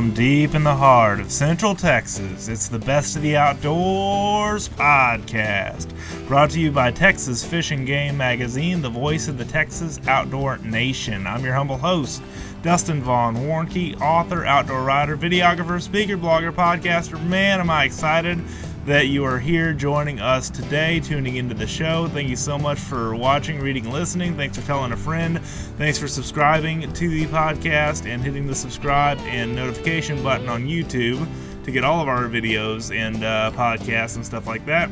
From deep in the heart of Central Texas, it's the Best of the Outdoors podcast, brought to you by Texas Fish and Game Magazine, the voice of the Texas outdoor nation. I'm your humble host, Dustin Vaughn Warnke, author, outdoor writer, videographer, speaker, blogger, podcaster. Man, am I excited that you are here joining us today, tuning into the show. Thank you so much for watching, reading, listening. Thanks for telling a friend. Thanks for subscribing to the podcast and hitting the subscribe and notification button on YouTube to get all of our videos and podcasts and stuff like that.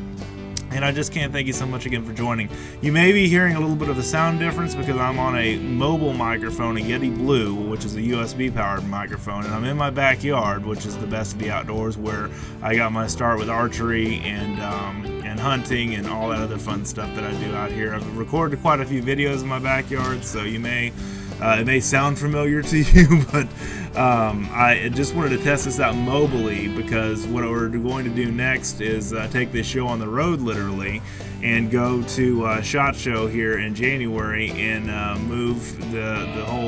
And I just can't thank you so much again for joining. You may be hearing a little bit of a sound difference because I'm on a mobile microphone, a Yeti Blue, which is a USB-powered microphone, and I'm in my backyard, which is the Best of the Outdoors, where I got my start with archery and hunting and all that other fun stuff that I do out here. I've recorded quite a few videos in my backyard, so it may sound familiar to you, but I just wanted to test this out mobily because what we're going to do next is take this show on the road literally and go to SHOT Show here in January and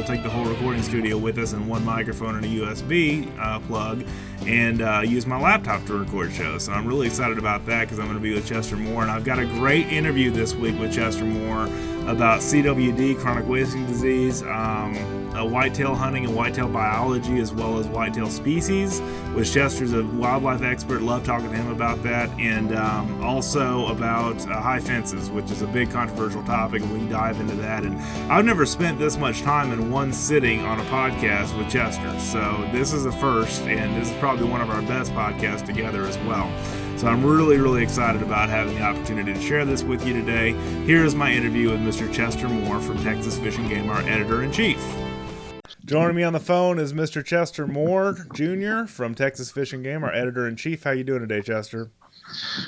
take the whole recording studio with us and one microphone and a USB plug and use my laptop to record shows. So I'm really excited about that because I'm going to be with Chester Moore, and I've got a great interview this week with Chester Moore about CWD, chronic wasting disease, whitetail hunting and whitetail biology, as well as whitetail species, which Chester's a wildlife expert. Love talking to him about that, and also about high fences, which is a big controversial topic, and we can dive into that. And I've never spent this much time in one sitting on a podcast with Chester, so this is a first, and this is probably one of our best podcasts together as well. So I'm really, really excited about having the opportunity to share this with you today. Here's my interview with Mr. Chester Moore from Texas Fish and Game, our editor-in-chief. Joining me on the phone is Mr. Chester Moore, Jr. from Texas Fish and Game, our editor-in-chief. How you doing today, Chester?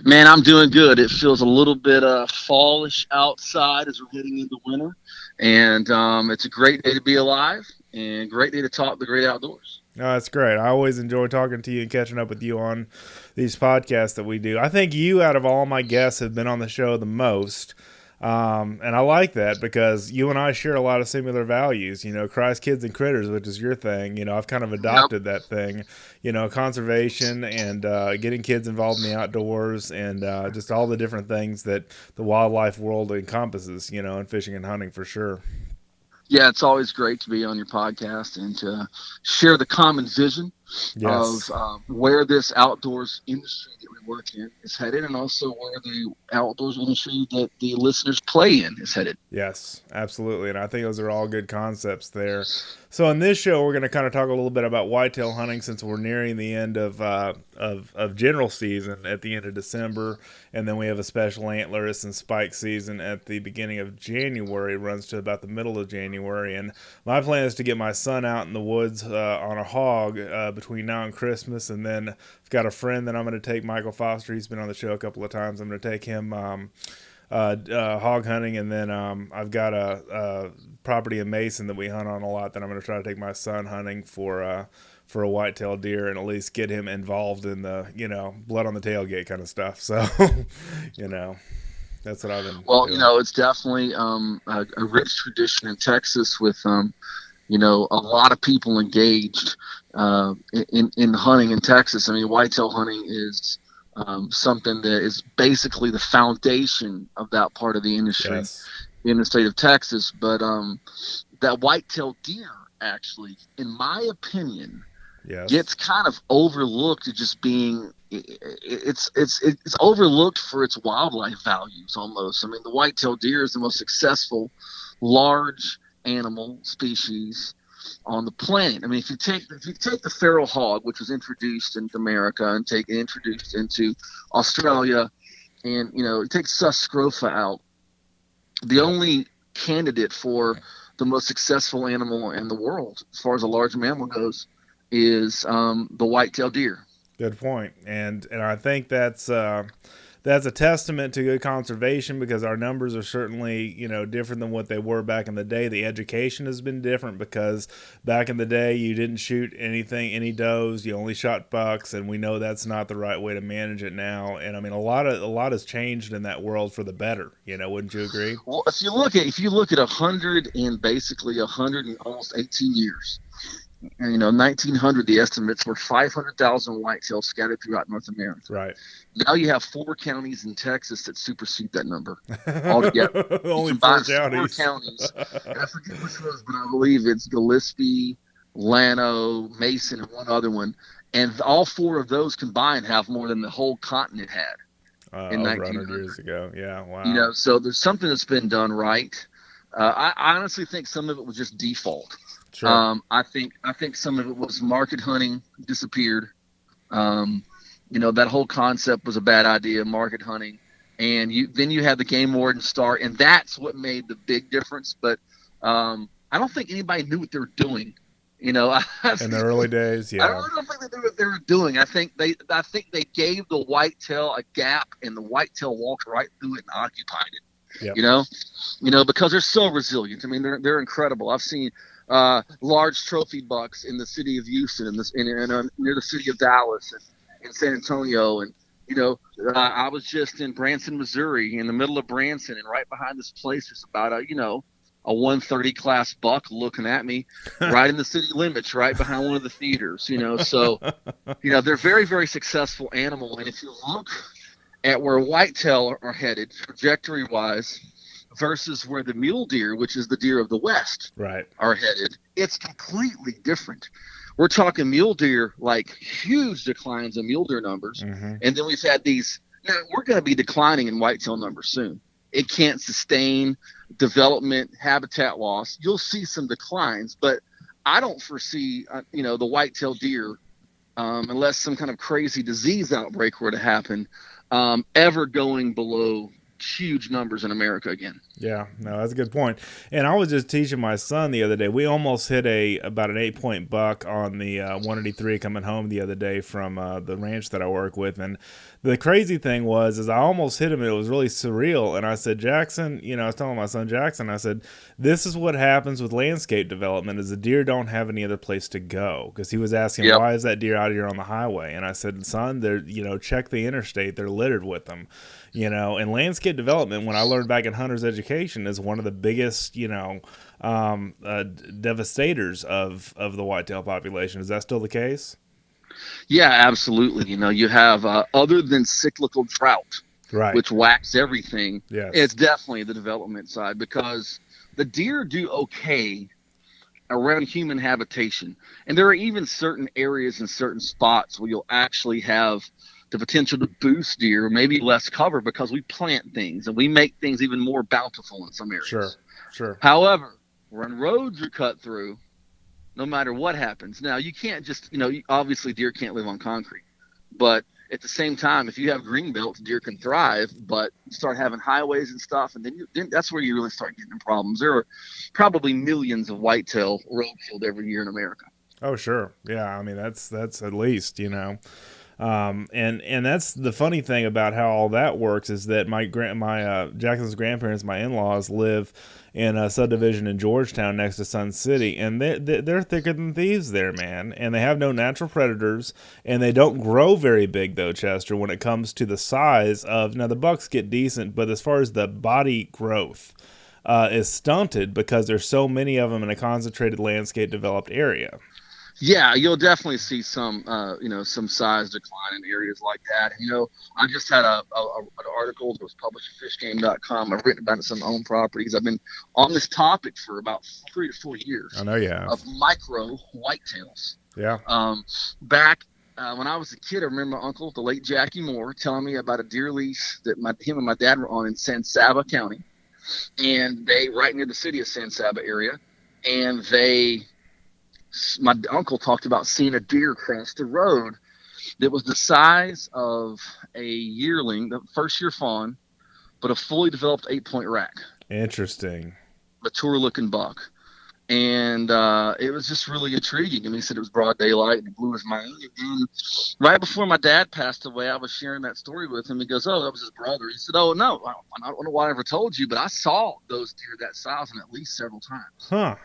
Man, I'm doing good. It feels a little bit fallish outside as we're getting into winter, and it's a great day to be alive and a great day to talk the great outdoors. Oh, that's great. I always enjoy talking to you and catching up with you on these podcasts that we do. I think you, out of all my guests, have been on the show the most. And I like that because you and I share a lot of similar values, Christ, kids, and critters, which is your thing. I've kind of adopted that thing, conservation and getting kids involved in the outdoors and just all the different things that the wildlife world encompasses, in fishing and hunting for sure. Yeah, it's always great to be on your podcast and to share the common vision of where this outdoors industry that we work in is headed, and also where the outdoors industry that the listeners play in is headed. Yes, absolutely, and I think those are all good concepts there. So in this show, we're going to kind of talk a little bit about whitetail hunting since we're nearing the end of general season at the end of December, and then we have a special antlerist and spike season at the beginning of January. It runs to about the middle of January, and my plan is to get my son out in the woods on a hog between now and Christmas, and then I've got a friend that I'm going to take, Michael Foster. He's been on the show a couple of times. I'm going to take him hog hunting, and then I've got a property in Mason that we hunt on a lot that I'm going to try to take my son hunting for a whitetail deer and at least get him involved in the blood on the tailgate kind of stuff. So that's what I've been doing. It's definitely a rich tradition in Texas with a lot of people engaged in hunting in Texas. I mean, whitetail hunting is something that is basically the foundation of that part of the industry in the state of Texas. But that whitetail deer, actually, in my opinion, gets kind of overlooked as just being it's overlooked for its wildlife values almost. I mean, the whitetail deer is the most successful large animal species on the planet. I mean, if you take the feral hog, which was introduced into America and introduced into Australia, and take sus scrofa out, the only candidate for the most successful animal in the world, as far as a large mammal goes, is the whitetail deer. Good point, and I think that's a testament to good conservation because our numbers are certainly, different than what they were back in the day. The education has been different because back in the day you didn't shoot any does, you only shot bucks, and we know that's not the right way to manage it now. And I mean, a lot has changed in that world for the better. Wouldn't you agree? Well, if you look at 100 and almost 18 years, 1900, the estimates were 500,000 whitetails scattered throughout North America. Right. Now you have 4 counties in Texas that supersede that number altogether. You Only 4 combine 4 counties. counties, and I forget which ones, but I believe it's Gillespie, Llano, Mason, and one other one. And all 4 of those combined have more than the whole continent had in Over 100 1900. years ago. Yeah, wow. So there's something that's been done right. I honestly think some of it was just default. Sure. I think some of it was market hunting disappeared. That whole concept was a bad idea, market hunting, and then you had the game warden start, and that's what made the big difference. But I don't think anybody knew what they were doing. In the early days, I yeah. don't think they knew what they were doing. I think they gave the whitetail a gap, and the whitetail walked right through it and occupied it. Yep. Because they're so resilient. I mean, they're incredible. I've seen large trophy bucks in the city of Houston, near the city of Dallas, and in San Antonio, and I was just in Branson, Missouri, in the middle of Branson, and right behind this place is about a 130 class buck looking at me, right in the city limits, right behind one of the theaters. So they're very, very successful animal, and if you look at where whitetail are headed trajectory wise versus where the mule deer, which is the deer of the West, right, are headed, it's completely different. We're talking mule deer, like huge declines in mule deer numbers. Mm-hmm. And then we've had these, we're going to be declining in whitetail numbers soon. It can't sustain development, habitat loss. You'll see some declines, but I don't foresee, the whitetail deer, unless some kind of crazy disease outbreak were to happen, ever going below huge numbers in America again. Yeah, no, that's a good point. And I was just teaching my son the other day. We almost hit about an 8-point buck on the 183 coming home the other day from the ranch that I work with. And the crazy thing is I almost hit him, and it was really surreal. And I said, Jackson, I was telling my son Jackson, I said, this is what happens with landscape development is the deer don't have any other place to go. Because he was asking, Yep. why is that deer out here on the highway? And I said, son, they're, check the interstate. They're littered with them. And landscape development, when I learned back in hunter's education, is one of the biggest, devastators of the whitetail population. Is that still the case? Yeah, absolutely. You have, other than cyclical drought, right, which whacks everything, yes, it's definitely the development side, because the deer do okay around human habitation. And there are even certain areas and certain spots where you'll actually have the potential to boost deer, maybe less cover, because we plant things and we make things even more bountiful in some areas. Sure. However, when roads are cut through, no matter what happens, now you can't just, obviously deer can't live on concrete, but at the same time, if you have green belts, deer can thrive. But you start having highways and stuff, and then that's where you really start getting in problems. There are probably millions of whitetail road killed every year in America. Oh, sure. Yeah, I mean that's at least, and that's the funny thing about how all that works is that my Jackson's grandparents, my in-laws, live in a subdivision in Georgetown next to Sun City, and they're thicker than thieves there, man. And they have no natural predators, and they don't grow very big though, Chester. When it comes to the size of now, the bucks get decent, but as far as the body growth is stunted because there's so many of them in a concentrated landscape developed area. Yeah, you'll definitely see some size decline in areas like that. I just had an article that was published at fishgame.com. I've written about it some own properties. I've been on this topic for about 3 to 4 years. I know you have. Of micro whitetails. Yeah. Back when I was a kid, I remember my uncle, the late Jackie Moore, telling me about a deer lease that him and my dad were on in San Saba County, and they right near the city of San Saba area, and my uncle talked about seeing a deer across the road that was the size of a yearling, the first year fawn, but a fully developed 8-point rack. Interesting. Mature looking buck. And it was just really intriguing. And he said it was broad daylight, and it blew his mind. And right before my dad passed away, I was sharing that story with him. He goes, "Oh, that was his brother." He said, "Oh, no, I don't know why I ever told you, but I saw those deer that size and at least several times." Huh.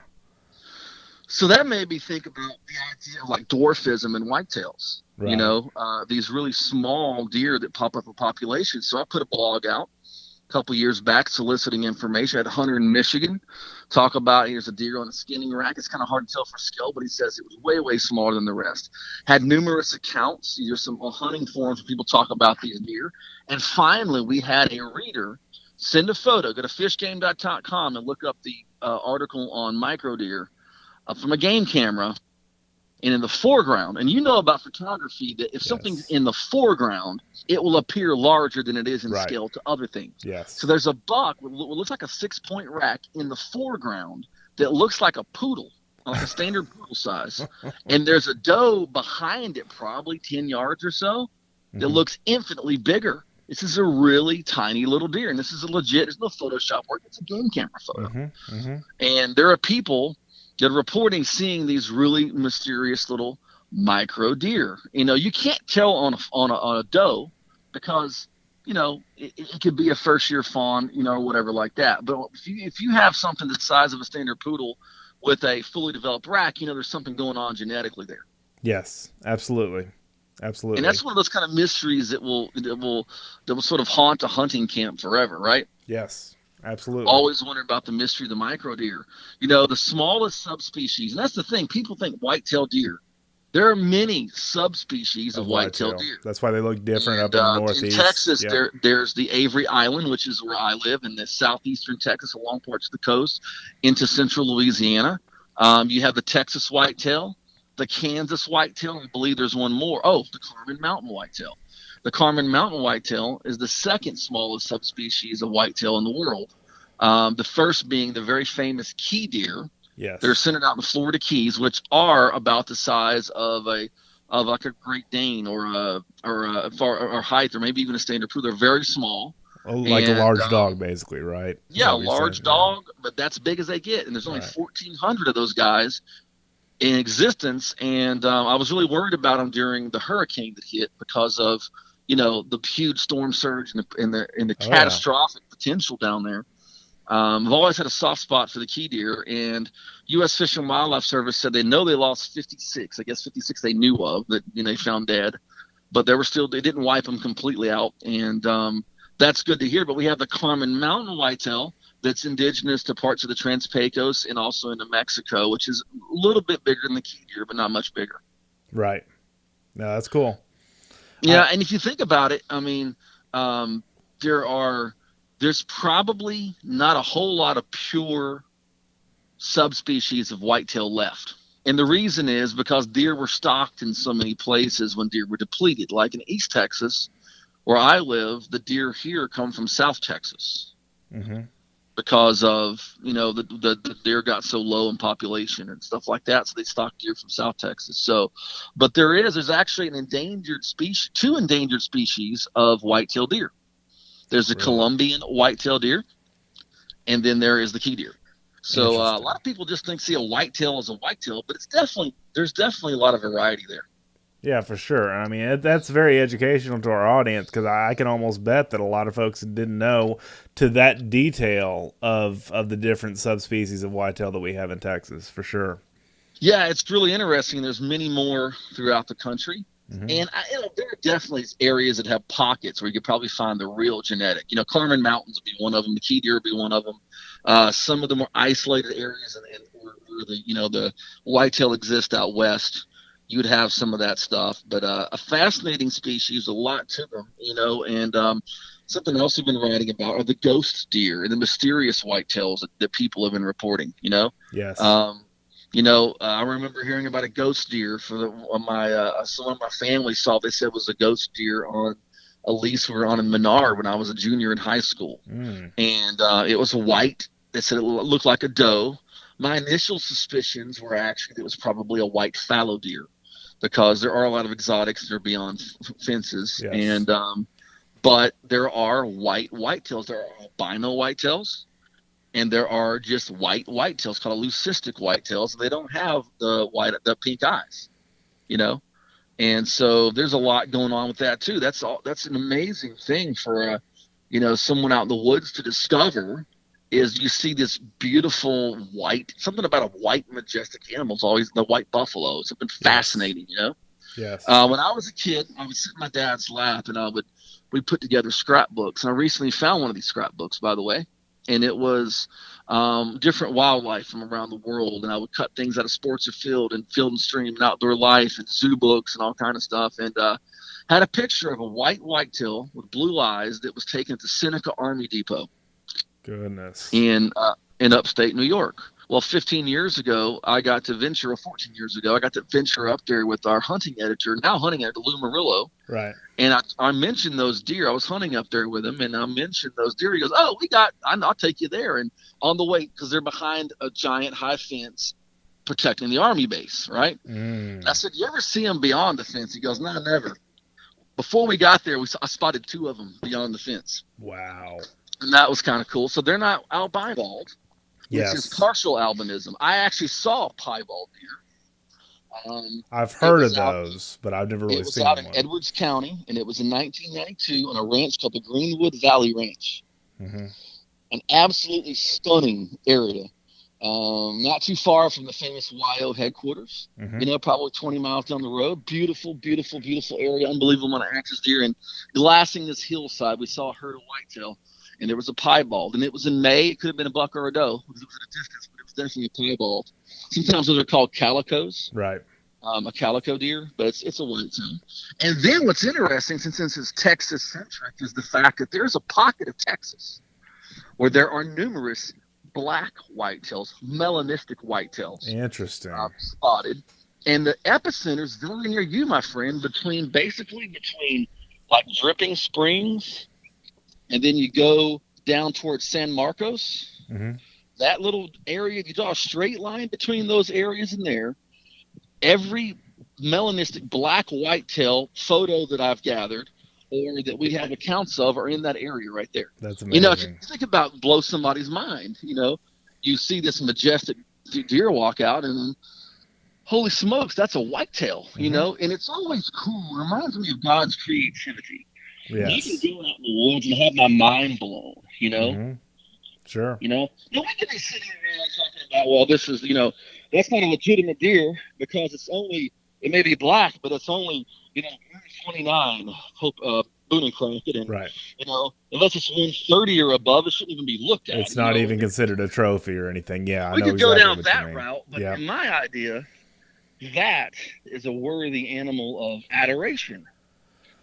So that made me think about the idea of like dwarfism and whitetails, right. These really small deer that pop up in populations. So I put a blog out couple years back soliciting information. I had a hunter in Michigan talk about here's a deer on a skinning rack. It's kind of hard to tell for scale, but he says it was way, way smaller than the rest. Had numerous accounts. There's some hunting forums where people talk about these deer. And finally, we had a reader send a photo. Go to fishgame.com and look up the article on micro deer from a game camera. And in the foreground, and you know about photography, that if something's in the foreground, it will appear larger than it is in scale to other things. Yes. So there's a buck what looks like a 6-point rack in the foreground that looks like a poodle, like a standard poodle size. And there's a doe behind it, probably 10 yards or so, that looks infinitely bigger. This is a really tiny little deer, and this is a legit, there's no Photoshop work, it's a game camera photo. And there are people that are reporting seeing these really mysterious little micro deer. You know, you can't tell on a doe because, you know, it could be a first-year fawn, you know, or whatever like that. But if you have something the size of a standard poodle with a fully developed rack, you know, there's something going on genetically there. Yes, absolutely. Absolutely. And that's one of those kind of mysteries that will sort of haunt a hunting camp forever, right? Yes. Absolutely. Always wonder about the mystery of the micro deer. You know, the smallest subspecies, and that's the thing. People think whitetail deer. There are many subspecies of whitetail deer. That's why they look different up in the Northeast. In Texas, there's the Avery Island, which is where I live, in the southeastern Texas, along parts of the coast, into central Louisiana. You have the Texas whitetail, the Kansas whitetail, and I believe there's one more. Oh, the Carmen Mountain whitetail. The Carmen Mountain whitetail is the second smallest subspecies of whitetail in the world. The first being the very famous key deer. Yes. They're centered out in the Florida Keys, which are about the size of like a Great Dane or height, or maybe even a standard poodle. They're very small. Oh, like a large dog, basically, right? Yeah, a large dog, but that's as big as they get. And there's only 1,400 of those guys in existence. And I was really worried about them during the hurricane that hit because of, you know, the huge storm surge and the catastrophic potential down there. I've always had a soft spot for the key deer, and U.S. Fish and Wildlife Service said they know they lost 56. I guess 56 they knew of that, you know, they found dead, but they didn't wipe them completely out, and that's good to hear. But we have the Carmen Mountain whitetail that's indigenous to parts of the Trans-Pecos and also into Mexico, which is a little bit bigger than the key deer, but not much bigger. Right. No, that's cool. Yeah, and if you think about it, I mean, there's probably not a whole lot of pure subspecies of whitetail left. And the reason is because deer were stocked in so many places when deer were depleted. Like in East Texas, where I live, the deer here come from South Texas because of, you know, the deer got so low in population and stuff like that. So they stocked deer from South Texas. So, but there's actually two endangered species of whitetail deer. There's the Colombian whitetail deer, and then there is the key deer. So a lot of people just see a whitetail as a whitetail, but there's definitely a lot of variety there. Yeah, for sure. I mean, that's very educational to our audience, because I can almost bet that a lot of folks didn't know to that detail of the different subspecies of whitetail that we have in Texas, for sure. Yeah, it's really interesting. There's many more throughout the country. And there are definitely areas that have pockets where you could probably find the real genetic. You know, Carmen Mountains would be one of them. The key deer would be one of them. Some of the more isolated areas and where the whitetail exists out west, you would have some of that stuff. But a fascinating species, a lot to them, you know. And something else we've been writing about are the ghost deer and the mysterious whitetails that people have been reporting, you know. Yes. You know, I remember hearing about a ghost deer someone of my family saw. They said was a ghost deer on a lease we were on in Menard when I was a junior in high school. And it was white. They said it looked like a doe. My initial suspicions were actually that it was probably a white fallow deer, because there are a lot of exotics that are beyond fences. Yes. And but there are whitetails. There are albino whitetails. And there are just whitetails called leucistic whitetails. They don't have the pink eyes, you know. And so there's a lot going on with that too. That's an amazing thing for someone out in the woods to discover. Is you see this beautiful something about a white majestic animal is always the white buffalo. It's been fascinating, you know. Yes. When I was a kid, I would sit in my dad's lap and we put together scrapbooks. And I recently found one of these scrapbooks, by the way, and it was different wildlife from around the world. And I would cut things out of Sports or Field and Stream and Outdoor Life and zoo books and all kind of stuff. And had a picture of a whitetail with blue eyes that was taken at the Seneca Army Depot. Goodness. In upstate New York. Well, 15 years ago, I got to venture, or 14 years ago, I got to venture up there with our hunting editor, now hunting editor, Lou Murillo. Right. And I mentioned those deer. I was hunting up there with him, and I mentioned those deer. He goes, "Oh, I'll take you there." And on the way, because they're behind a giant high fence protecting the Army base, right? I said, "You ever see them beyond the fence?" He goes, "No, never." Before we got there, I spotted 2 of them beyond the fence. Wow. And that was kind of cool. So they're not albino. Yes. Which is partial albinism. I actually saw a piebald deer. I've heard of those, but I've never really seen one. It was out in Edwards County, and it was in 1992 on a ranch called the Greenwood Valley Ranch. Mm-hmm. An absolutely stunning area. Not too far from the famous YO headquarters. Mm-hmm. Probably 20 miles down the road. Beautiful, beautiful, beautiful area. Unbelievable amount of access deer. And glassing this hillside, we saw a herd of whitetail. And there was a piebald, and it was in May. It could have been a buck or a doe because it was at a distance, but it was definitely a piebald. Sometimes those are called calicos, right? A calico deer, but it's a whitetail. And then what's interesting, since it's Texas centric, is the fact that there's a pocket of Texas where there are numerous black whitetails, melanistic whitetails, interesting, spotted. And the epicenter is very near you, my friend, between like Dripping Springs. And then you go down towards San Marcos. Mm-hmm. That little area, if you draw a straight line between those areas in there, every melanistic black whitetail photo that I've gathered or that we have accounts of are in that area right there. That's amazing. If you think about blow somebody's mind, you see this majestic deer walk out and holy smokes, that's a whitetail, Mm-hmm. and it's always cool. It reminds me of God's creativity. Yes. You can go out in the woods and have my mind blown, Mm-hmm. Sure. we can be sitting around talking about, well, this is, that's not a legitimate deer because it may be black, but it's only, 29 Boone and Crockett, and right. Unless it's 130 or above, it shouldn't even be looked at. It's not even considered a trophy or anything. Yeah, we I know could go exactly down that route, but in my idea, that is a worthy animal of adoration.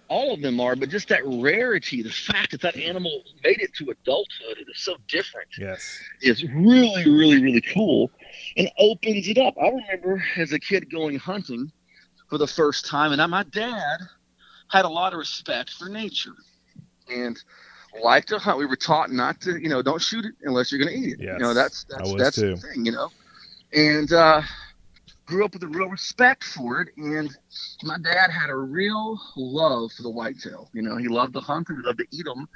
All of them are, but just that rarity, the fact that animal made it to adulthood, it is so different. Yes, is really, really, really cool, and opens it up. I remember as a kid going hunting for the first time, and my dad had a lot of respect for nature and liked to hunt. We were taught not to, don't shoot it unless you're going to eat it. Yes, that's the thing, and grew up with a real respect for it, and my dad had a real love for the whitetail. He loved to hunt them, he loved to eat them,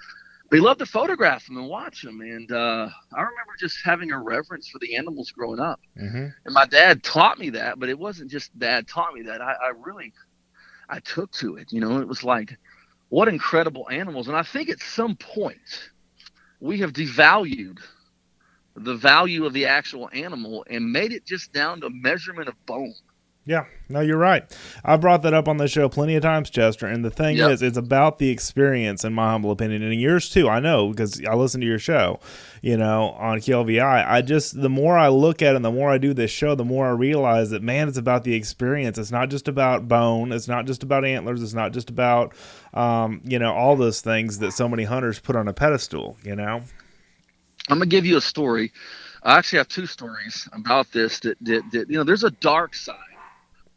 but he loved to photograph them and watch them. And I remember just having a reverence for the animals growing up. Mm-hmm. And my dad taught me that, but it wasn't just dad taught me that. I took to it. It was like, what incredible animals. And I think at some point we have devalued the value of the actual animal and made it just down to measurement of bone. Yeah, no, you're right. I brought that up on the show plenty of times, Chester. And the thing is, it's about the experience, in my humble opinion, and yours too. I know because I listen to your show, on KLVI. The more I look at it and the more I do this show, the more I realize that, man, it's about the experience. It's not just about bone. It's not just about antlers. It's not just about, all those things that so many hunters put on a pedestal, I'm going to give you a story. I actually have 2 stories about this that there's a dark side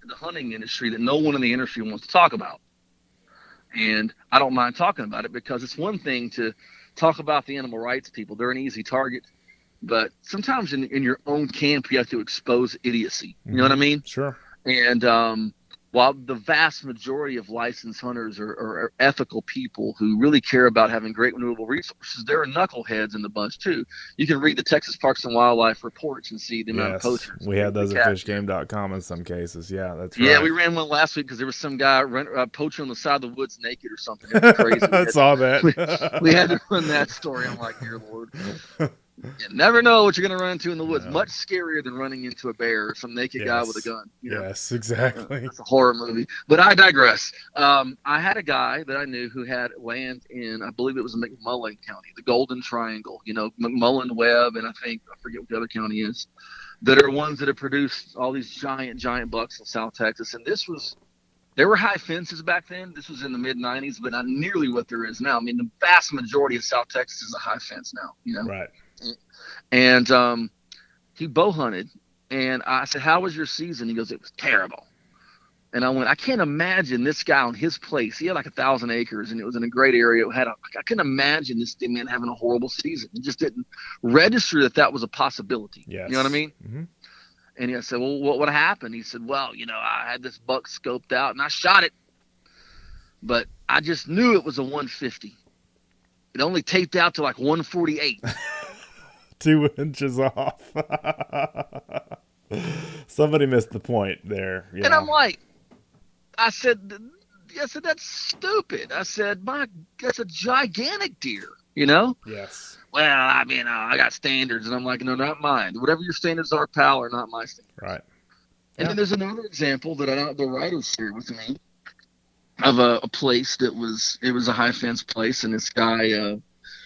in the hunting industry that no one in the industry wants to talk about. And I don't mind talking about it because it's one thing to talk about the animal rights people. They're an easy target. But sometimes in your own camp, you have to expose idiocy. You know what I mean? Sure. And while the vast majority of licensed hunters are ethical people who really care about having great renewable resources, there are knuckleheads in the bunch too. You can read the Texas Parks and Wildlife reports and see the amount of poachers. We had those at fishgame.com in some cases. Yeah, that's right. Yeah, we ran one last week because there was some guy poaching on the side of the woods naked or something. It was crazy. I saw that. We had to run that story. I'm like, dear Lord. You never know what you're going to run into in the woods. No. Much scarier than running into a bear or some naked guy with a gun. Yes, exactly. That's a horror movie. But I digress. I had a guy that I knew who had land in, I believe it was McMullen County, the Golden Triangle. McMullen, Webb, and I forget what the other county is, that are ones that have produced all these giant bucks in South Texas. And there were high fences back then. This was in the mid 90s, but not nearly what there is now. I mean, the vast majority of South Texas is a high fence now, Right. And he bow hunted, and I said, "How was your season?" He goes, "It was terrible." And I went, "I can't imagine this guy on his place. He had like 1,000 acres, and it was in a great area. I couldn't imagine this man having a horrible season. It just didn't register that was a possibility." Yes. You know what I mean? Mm-hmm. And I said, "Well, what happened?" He said, "Well, I had this buck scoped out, and I shot it, but I just knew it was a 150. It only taped out to like 148." 2 inches off. Somebody missed the point there. And I'm like, I said, "That's stupid." I said, that's a gigantic deer, Yes. Well, I mean, I got standards, and I'm like, "No, not mine. Whatever your standards are, pal, are not my standards." Right. And then there's another example that the writer shared with me of a place it was a high fence place, and this guy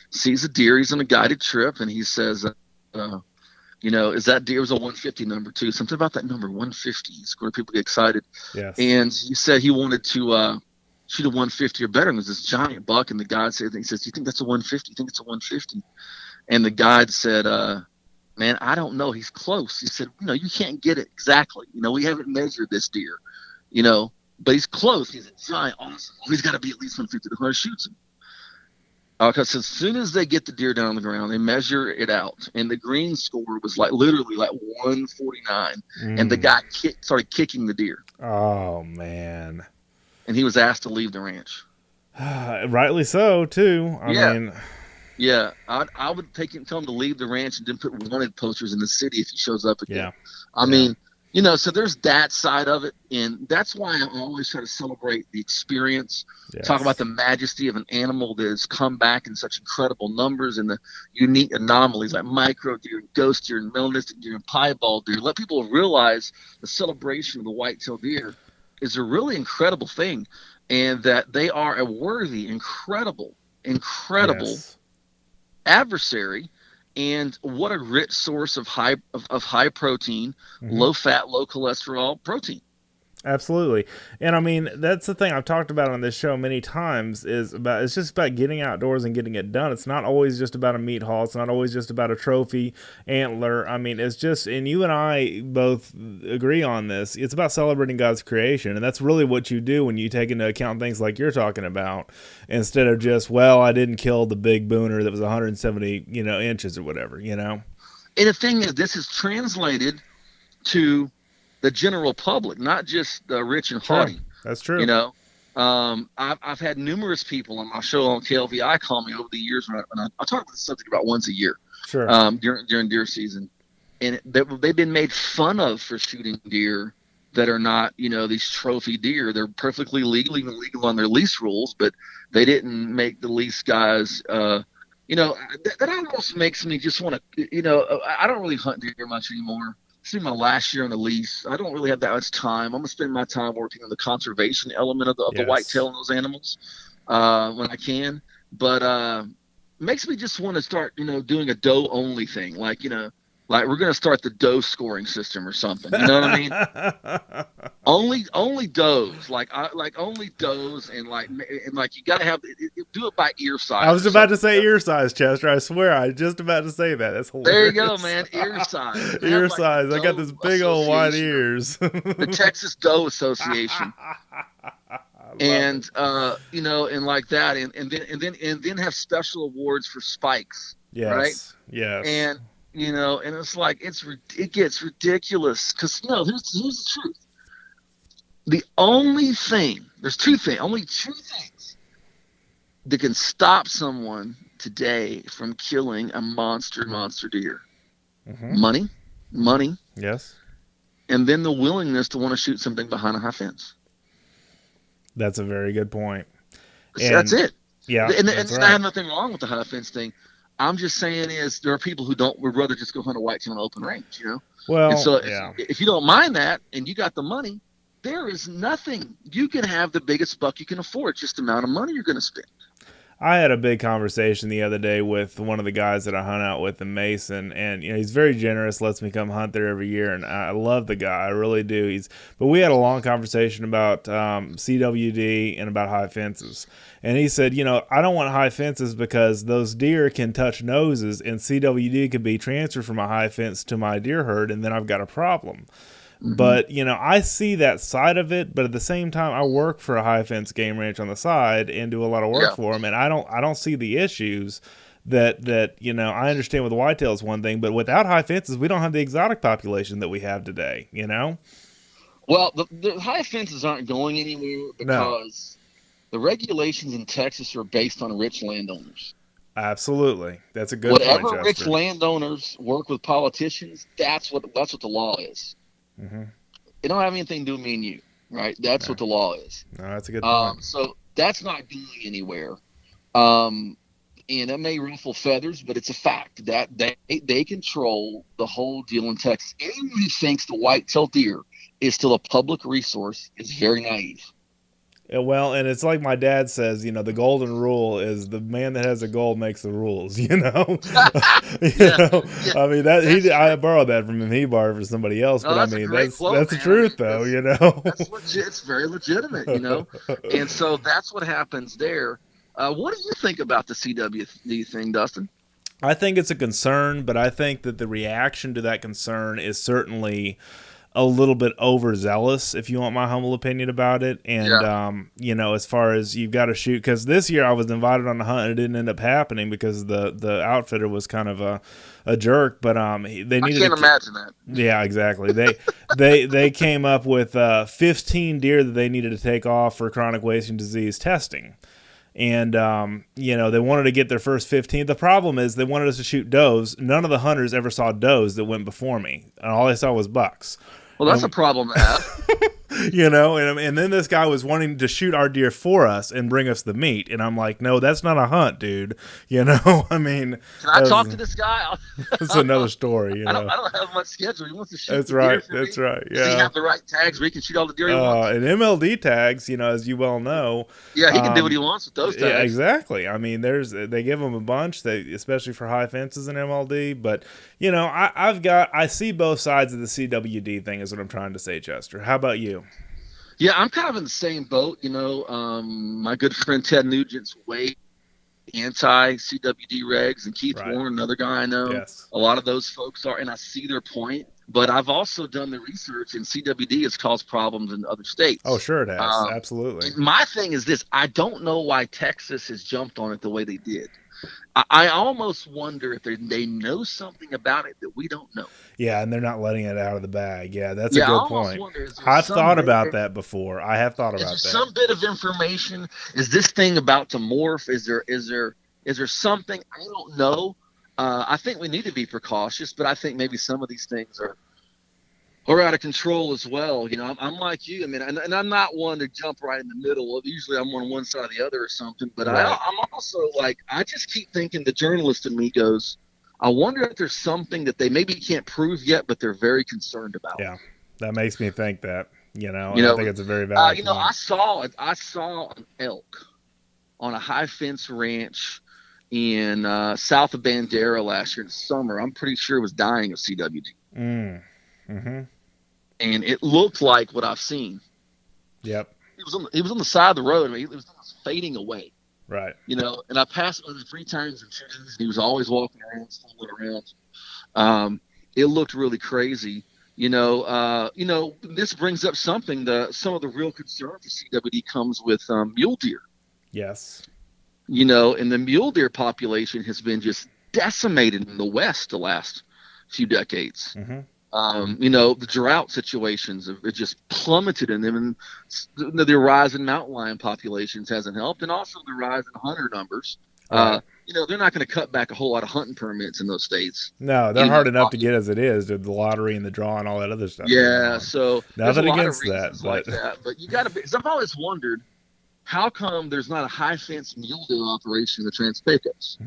sees a deer. He's on a guided trip, and he says, "Is that deer was a 150 number too? Something about that number 150 is where people get excited." Yes. And he said he wanted to shoot a 150 or better. And there's this giant buck, and the guide said, he says, "Do you think that's a 150? You think it's a 150?" And the guide said, "Man, I don't know. He's close." He said, "You can't get it exactly. We haven't measured this deer, but he's close. He's a giant, awesome. He's got to be at least 150 to 100 shoots him." Because as soon as they get the deer down on the ground, they measure it out, and the green score was literally 149, and the guy started kicking the deer. Oh man! And he was asked to leave the ranch. Rightly so, too. I mean, yeah, I would tell him to leave the ranch and then put wanted posters in the city if he shows up again. Yeah. I mean, so there's that side of it, and that's why I always try to celebrate the experience. Yes. Talk about the majesty of an animal that has come back in such incredible numbers, and the unique anomalies like micro deer, ghost deer, and melanistic deer, and piebald deer. Let people realize the celebration of the whitetail deer is a really incredible thing, and that they are a worthy, incredible yes. adversary. And what a rich source of high protein, low fat, low cholesterol protein. Absolutely. And I mean, that's the thing I've talked about on this show many times it's just about getting outdoors and getting it done. It's not always just about a meat haul. It's not always just about a trophy antler. I mean, it's just, and you and I both agree on this. It's about celebrating God's creation. And that's really what you do when you take into account things like you're talking about, instead of just, well, I didn't kill the big booner that was 170, inches or whatever, And the thing is, this is translated to the general public, not just the rich and haughty. Sure. That's true. I've had numerous people on my show on KLVI call me over the years when I talk about the subject about once a year. Sure. During deer season, and they've been made fun of for shooting deer that are not, these trophy deer. They're perfectly legal, even legal on their lease rules, but they didn't make the lease guys. That almost makes me just want to, I don't really hunt deer much anymore. This is my last year on the lease. I don't really have that much time. I'm gonna spend my time working on the conservation element of the whitetail and those animals when I can. But makes me just want to start, doing a doe only thing, like we're gonna start the doe scoring system or something. You know what I mean? only does, like only does, and you gotta have do it by ear size. I was about to say ear size, Chester. I swear, I was just about to say that. That's hilarious. There you go, man. Ear size. Ear size. I got this big old wide ears. The Texas Doe Association. And and like that, and then have special awards for spikes. Yes. Right. Yes. And and it's like it gets ridiculous because here's the truth. Only two things that can stop someone today from killing a monster deer. Money. Yes. And then the willingness to want to shoot something behind a high fence. That's a very good point. That's it. Yeah. And right. I have nothing wrong with the high fence thing. I'm just saying is there are people who would rather just go hunt a whitetail on an open range, And Well, so yeah. if you don't mind that and you got the money, there is nothing. You can have the biggest buck you can afford, just the amount of money you're going to spend. I had a big conversation the other day with one of the guys that I hunt out with in Mason, and he's very generous, lets me come hunt there every year, and I love the guy, I really do. But we had a long conversation about CWD and about high fences, and he said, I don't want high fences because those deer can touch noses, and CWD could be transferred from a high fence to my deer herd, and then I've got a problem. But, I see that side of it, but at the same time, I work for a high fence game ranch on the side and do a lot of work for them, and I don't see the issues that I understand with whitetail is one thing, but without high fences, we don't have the exotic population that we have today, Well, the high fences aren't going anywhere because the regulations in Texas are based on rich landowners. Absolutely. That's a good point, Chester. Rich landowners work with politicians, that's what the law is. Mm-hmm. It don't have anything to do with me and you, right? That's what the law is. No, that's a good point. So that's not going anywhere. And it may ruffle feathers, but it's a fact that they control the whole deal in Texas. Anyone who thinks the whitetail deer is still a public resource is very naive. Well, and it's like my dad says, the golden rule is the man that has the gold makes the rules, I mean, I borrowed that from him. He borrowed it for somebody else, but I mean, that's the truth, though, That's legit. It's very legitimate, And so that's what happens there. What do you think about the CWD thing, Dustin? I think it's a concern, but I think that the reaction to that concern is certainly a little bit overzealous, if you want my humble opinion about it. And, as far as you've got to shoot, because this year I was invited on the hunt and it didn't end up happening because the outfitter was kind of a jerk, but they needed. I can't imagine that. Yeah, exactly. They came up with 15 deer that they needed to take off for chronic wasting disease testing. And, they wanted to get their first 15. The problem is they wanted us to shoot does. None of the hunters ever saw does that went before me. And all they saw was bucks. Well, that's a problem to have. And then this guy was wanting to shoot our deer for us and bring us the meat. And I'm like, no, that's not a hunt, dude. I mean. Can I talk to this guy? That's another story. I don't have much schedule. He wants to shoot That's the right. deer That's me. right. Yeah. Does he have the right tags where he can shoot all the deer he wants? And MLD tags, as you well know. Yeah, he can do what he wants with those tags. Yeah, exactly. I mean, they give them a bunch, especially for high fences in MLD. But, I see both sides of the CWD thing is what I'm trying to say, Chester. How about you? Yeah, I'm kind of in the same boat. My good friend Ted Nugent's way anti-CWD regs, and Keith Warren, another guy I know. Yes. A lot of those folks are, and I see their point. But I've also done the research, and CWD has caused problems in other states. Oh, sure it has. Absolutely. My thing is this. I don't know why Texas has jumped on it the way they did. I almost wonder if they know something about it that we don't know. Yeah, and they're not letting it out of the bag. Yeah, that's a good point. Wonder, I've thought about that before. I have thought about that. Some bit of information. Is this thing about to morph? Is there something? I don't know. I think we need to be precautious, but I think maybe some of these things are out of control as well. I'm like you. I mean, and I'm not one to jump right in the middle. Usually I'm on one side or the other or something. But I'm also like, I just keep thinking the journalist in me goes, I wonder if there's something that they maybe can't prove yet, but they're very concerned about. Yeah, that makes me think that. I think it's a very valid point. I saw an elk on a high fence ranch in south of Bandera last year in the summer. I'm pretty sure it was dying of CWD. Mm-hmm. And it looked like what I've seen. Yep. He was on the side of the road. I mean, he was fading away. Right. And I passed him 3 times in 2 days, and he was always walking around, stumbling around. It looked really crazy. This brings up something. Some of the real concern for CWD comes with mule deer. Yes. And the mule deer population has been just decimated in the West the last few decades. Mm-hmm. The drought situations have just plummeted in them, and the rise in mountain lion populations hasn't helped, and also the rise in hunter numbers. Right. They're not going to cut back a whole lot of hunting permits in those states. No, they're hard enough to get as it is, the lottery and the draw and all that other stuff. Yeah, so nothing against that, like that. But you got to be. I've always wondered, how come there's not a high fence mule deer operation in the Trans-Pecos?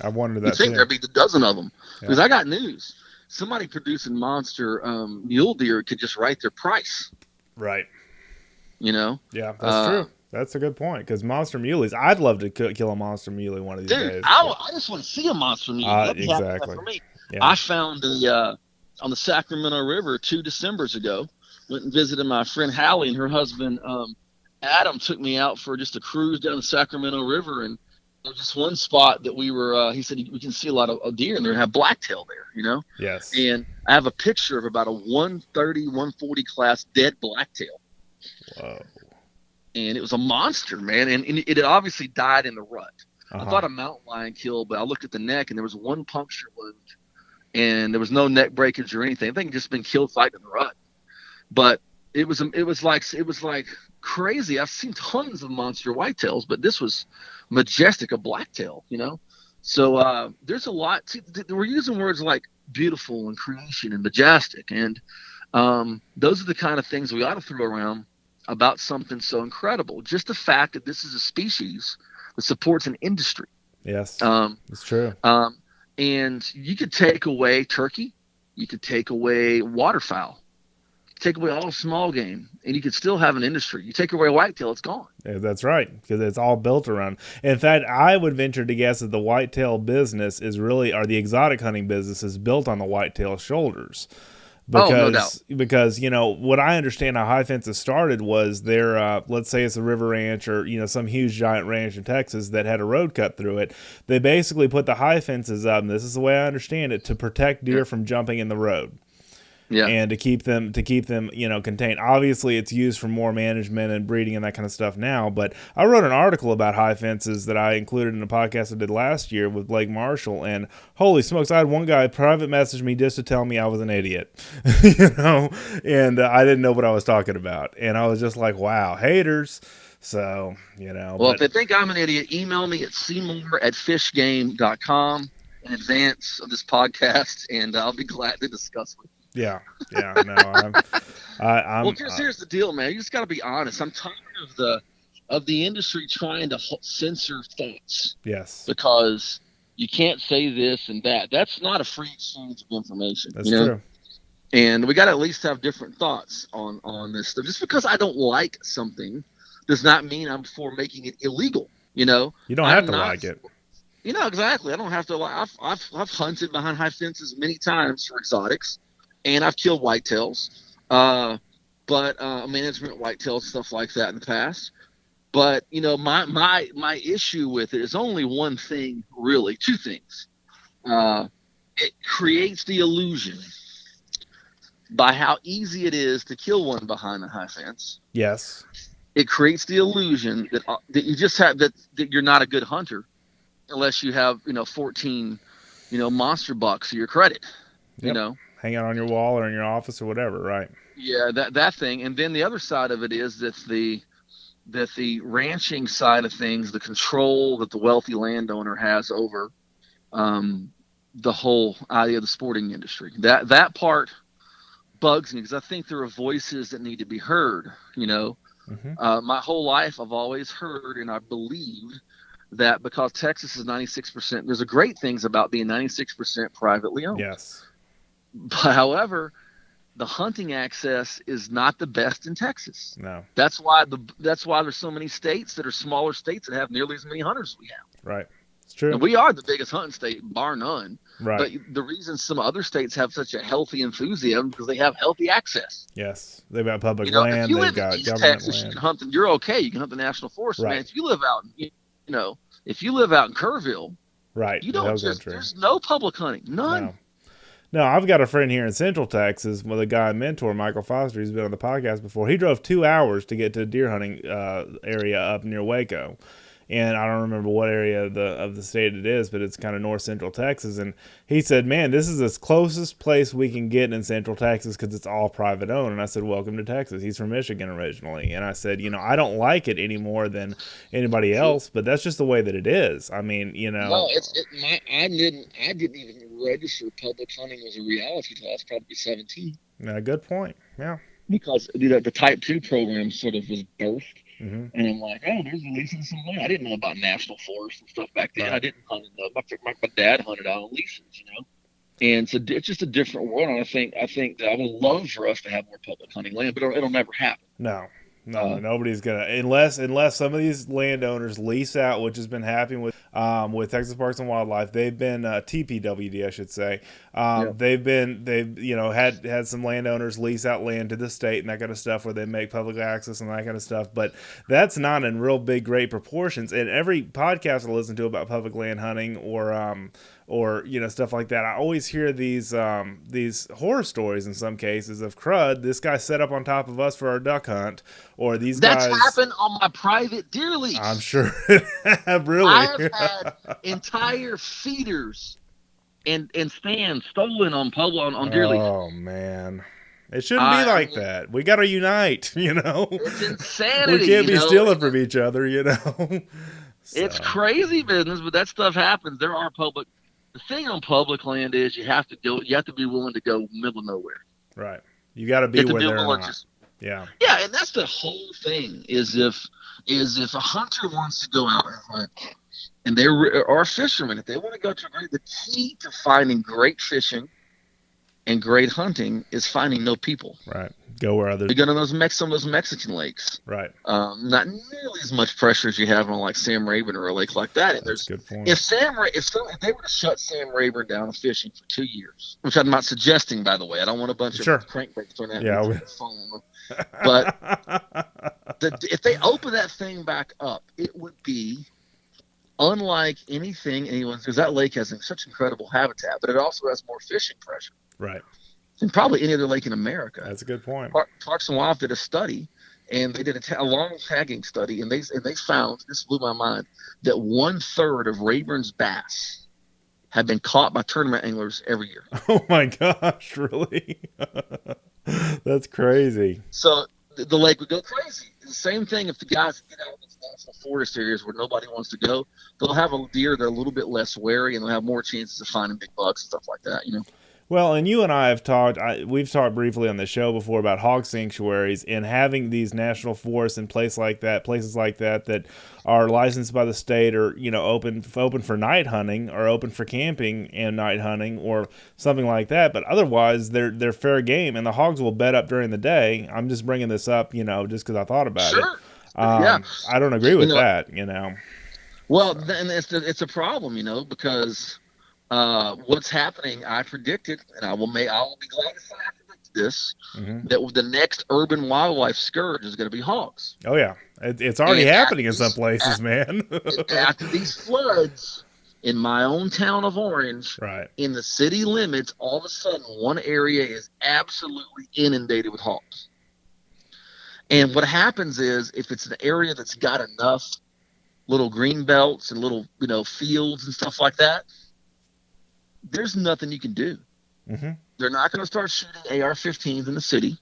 I wondered You that think too. there'd be a dozen of them? Because Yeah. I got news. Somebody producing monster mule deer could just write their price. Right. You know? Yeah, that's true. That's a good point. Because monster muleys, I'd love to kill a monster muley one of these Dude, days. I just want to see a monster mule. That'd be happy Exactly. for me. Yeah. I found on the Sacramento River 2 Decembers ago. Went and visited my friend Hallie, and her husband Adam took me out for just a cruise down the Sacramento River, and there's just one spot that we were. He said we can see a lot of deer in there and have blacktail there, you know. Yes. And I have a picture of about a 130, 140 class dead blacktail. Whoa. And it was a monster, man, and it had obviously died in the rut. I thought a mountain lion killed, but I looked at the neck, and there was one puncture wound, and there was no neck breakage or anything. I think it just been killed fighting in the rut. But it was like crazy. I've seen tons of monster whitetails, but this was majestic, a blacktail, you know. So there's a lot. We're using words like beautiful and creation and majestic, and those are the kind of things we ought to throw around about something so incredible. Just the fact that this is a species that supports an industry. Yes, it's true. And you could take away turkey, you could take away waterfowl, take away all small game, and you could still have an industry. You take away whitetail, it's gone. Yeah, that's right, because it's all built around. In fact, I would venture to guess that the whitetail business is really, or the exotic hunting business is built on the whitetail shoulders. No doubt. Because, you know, what I understand how high fences started was there, let's say it's a river ranch or, you know, some huge giant ranch in Texas that had a road cut through it. They basically put the high fences up, and this is the way I understand it, to protect deer from jumping in the road. Yeah. And to keep them, you know, contained. Obviously, it's used for more management and breeding and that kind of stuff now. But I wrote an article about high fences that I included in a podcast I did last year with Blake Marshall. And holy smokes, I had one guy private message me just to tell me I was an idiot, you know, and I didn't know what I was talking about. And I was just like, wow, haters. So, you know. Well, if they think I'm an idiot, email me at seymour@fishgame.com in advance of this podcast, and I'll be glad to discuss with you. Yeah, no, I'm. Well, here's the deal, man. You just got to be honest. I'm tired of the industry trying to censor thoughts. Yes, because you can't say this and that. That's not a free exchange of information. That's true. And we got to at least have different thoughts on this stuff. Just because I don't like something does not mean I'm for making it illegal. You know, you don't have to like it. You know, exactly. I don't have to. I've hunted behind high fences many times for exotics. And I've killed whitetails, but management whitetails, stuff like that in the past. But you know, my issue with it is only one thing, really, two things. It creates the illusion by how easy it is to kill one behind a high fence. Yes. It creates the illusion that you just have that you're not a good hunter unless you have 14 monster bucks to your credit. Yep. You know. Hang out on your wall or in your office or whatever, right? Yeah, that thing. And then the other side of it is that the ranching side of things, the control that the wealthy landowner has over the whole idea of the sporting industry. That part bugs me because I think there are voices that need to be heard. You know, my whole life I've always heard and I believed that because Texas is 96%, there's a great things about being 96% privately owned. Yes. But however, the hunting access is not the best in Texas. No. That's why there's so many states that are smaller states that have nearly as many hunters as we have. Right. It's true. And we are the biggest hunting state, bar none. Right. But the reason some other states have such a healthy enthusiasm because they have healthy access. Yes. They've got public If land. you They've live got in East government Texas, land. you can hunt. You're okay. You can hunt the national forest. Right. Man, if you live out, if you live out in Kerrville, right. You don't there's no public hunting. None. No, I've got a friend here in Central Texas with a guy I mentor, Michael Foster. He's been on the podcast before. He drove 2 hours to get to a deer hunting area up near Waco. And I don't remember what area of the state it is, but it's kind of north central Texas. And he said, man, this is the closest place we can get in central Texas because it's all private owned. And I said, welcome to Texas. He's from Michigan originally. And I said, I don't like it any more than anybody else, but that's just the way that it is. I mean, No, I didn't even register public hunting as a reality until I was probably 17. Good point. Yeah. because the Type 2 program sort of was birthed. Mm-hmm. And I'm like, oh, there's leasing some land. I didn't know about national forests and stuff back then. Right. I didn't hunt enough. My dad hunted out on leases, And so it's just a different world. And I think that I would love for us to have more public hunting land, but it'll never happen. No, nobody's gonna unless some of these landowners lease out, which has been happening with Texas Parks and Wildlife. They've been TPWD, I should say. Yeah. They've had some landowners lease out land to the state and that kind of stuff, where they make public access and that kind of stuff. But that's not in real big, great proportions. And every podcast I listen to about public land hunting or stuff like that, I always hear these horror stories in some cases of crud. This guy set up on top of us for our duck hunt, or these That's guys. happened on my private deer lease. I'm sure. Really, I have had entire feeders and stands stolen on deer lease. Oh man, it shouldn't be like that. We got to unite. It's insanity. We can't be stealing from each other. So. It's crazy business, but that stuff happens. There are public. The thing on public land is you have to be willing to go middle of nowhere. Right. You got to be where they're not. Yeah. Yeah, and that's the whole thing. Is if a hunter wants to go out and hunt, and or a fisherman, if they want to go to the key to finding great fishing and great hunting is finding no people. Right. Go where others. You go to some of those Mexican lakes. Right. Not nearly as much pressure as you have on like Sam Rayburn or a lake like that. And That's a good point. If they were to shut Sam Rayburn down of fishing for 2 years, which I'm not suggesting, by the way, I don't want a bunch of crankbaits on that. Yeah. But if they open that thing back up, it would be unlike anything because that lake has such incredible habitat, but it also has more fishing pressure. Right. Than probably any other lake in America. That's a good point. Parks and Wildlife did a study, and they did a long tagging study, and they found, this blew my mind, that 1/3 of Rayburn's bass have been caught by tournament anglers every year. Oh my gosh, really? That's crazy. So the lake would go crazy. The same thing if the guys get out of these national forest areas where nobody wants to go, they'll have a deer that are a little bit less wary, and they'll have more chances of finding big bucks and stuff like that, Well, and you and I have we've talked briefly on the show before about hog sanctuaries and having these national forests in places like that are licensed by the state, or open for night hunting or open for camping and night hunting or something like that. But otherwise, they're fair game, and the hogs will bed up during the day. I'm just bringing this up, just because I thought about it. Yeah. I don't agree with that. Well, then it's a problem, because. What's happening? I predicted, and I will be glad to say I predicted this, that the next urban wildlife scourge is going to be hogs. Oh yeah, it's already happening in some places, man. After these floods in my own town of Orange, right in the city limits, all of a sudden one area is absolutely inundated with hogs. And what happens is, if it's an area that's got enough little green belts and little fields and stuff like that, there's nothing you can do. Mm-hmm. They're not going to start shooting AR-15s in the city.